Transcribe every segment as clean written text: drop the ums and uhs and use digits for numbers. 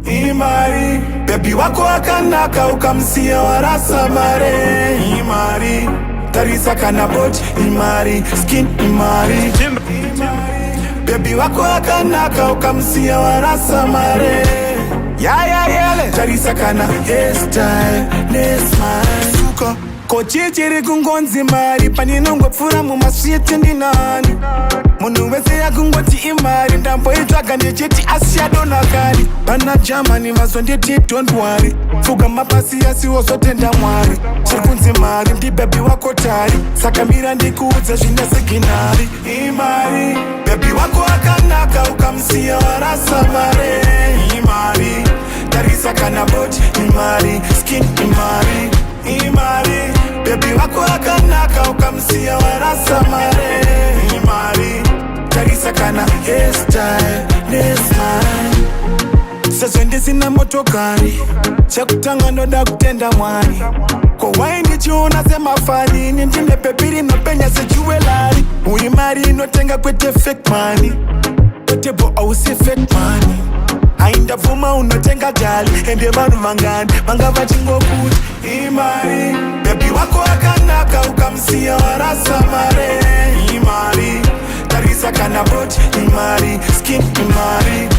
imari. Baby wako akanaka ukamsia warasa mare, imari. Tarisa kana bot, imari. Skin, imari. Baby wako akanaka ukamsia warasa mare, yele. Tarisa kana hairstyle, nesmile. Suka kochichiri kungonzi mari, paninongo pfura mumasviti ndinani. Munhu wese yakungoti imari, ndamboitsvaga ndichiti asiyadonakari. Bana Germany vazonditi don't worry, pfuga mapasi yasiwo zotenda Mwari. Chirikunzi mari ndibebi wako tari, saka mira ndikuudze zvine siginari. Imari, bebi wako akanaka ukamsiya warasa mare, imari. Tarisa kana boti, imari. Skin, imari. Imari, bebi wako akanaka ukamsiya warasa mare, imari. Tarisa kana hairstyle, nesmile. Sezvo ndisina motokari, chekutanga ndoda kutenda Mwari. Ko wai ndichiona semafani, ndine bebi rinopenya sejuwelari. Uimari inotenga kwete fake money, kwete bo ausi fake money. Aindavuma unotenga jali, ende vanhu vangani vanga vachingokuti imari. Bebi wako akanaka ukamsiya warasa mare, imari. Tarisa kana boti, imari. Skin, imari.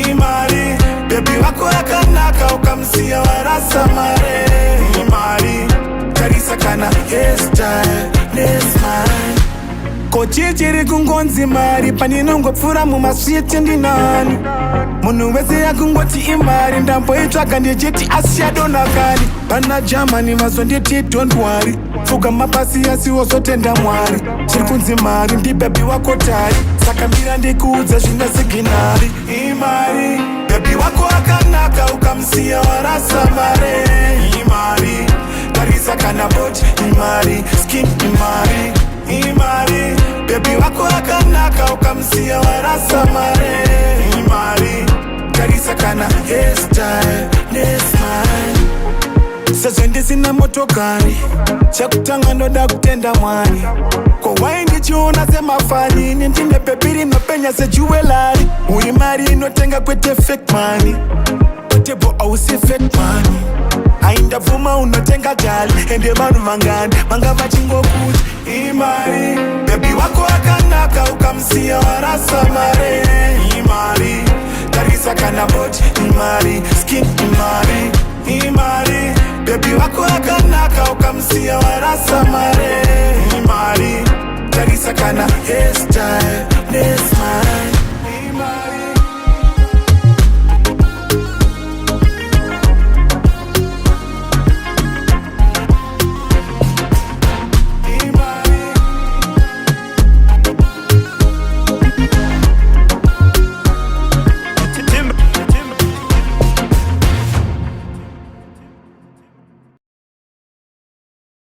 Imari, bebi wako akanaka ukamsiya warasa mare, imari. Tarisa kana hairstyle, nesmile. Kochichiri kungonzi mari, paninongopfura mumasviti ndinani. Munhu wese yakungoti imari, ndamboitsvaga ndichiti asiyadonakari. Bana Germany vazonditi don't worry, pfuga mapasi yasiwo zotenda Mwari. Chirikunzi mari ndibebi wako tari, saka mira ndikuudze zvine siginari. Imari, bebi wako akanaka ukamsiya warasa mare, imari. Tarisa kana boti, imari. Skin, imari. Imari, bebi wako akanaka ukamsiya warasa mare, imari. Tarisa kana hairstyle, nesmile. Sezvo ndisina motokari, chekutanga ndoda kutenda Mwari. Ko wai ndichiona semafani, ndine bebi rinopenya sejuwelari. Uimari inotenga kwete fake money, kwete bo ausi fake money. Aindavuma unotenga jali, ende vanhu vangani vanga vachingokuti imari. Bebi wako akanaka ukamsiya warasa mare, imari. Tarisa kana boti, imari. Skin, imari. Imari, bebi wako akanaka ukamsiya warasa mare, imari. Tarisa kana hairstyle, nesmile.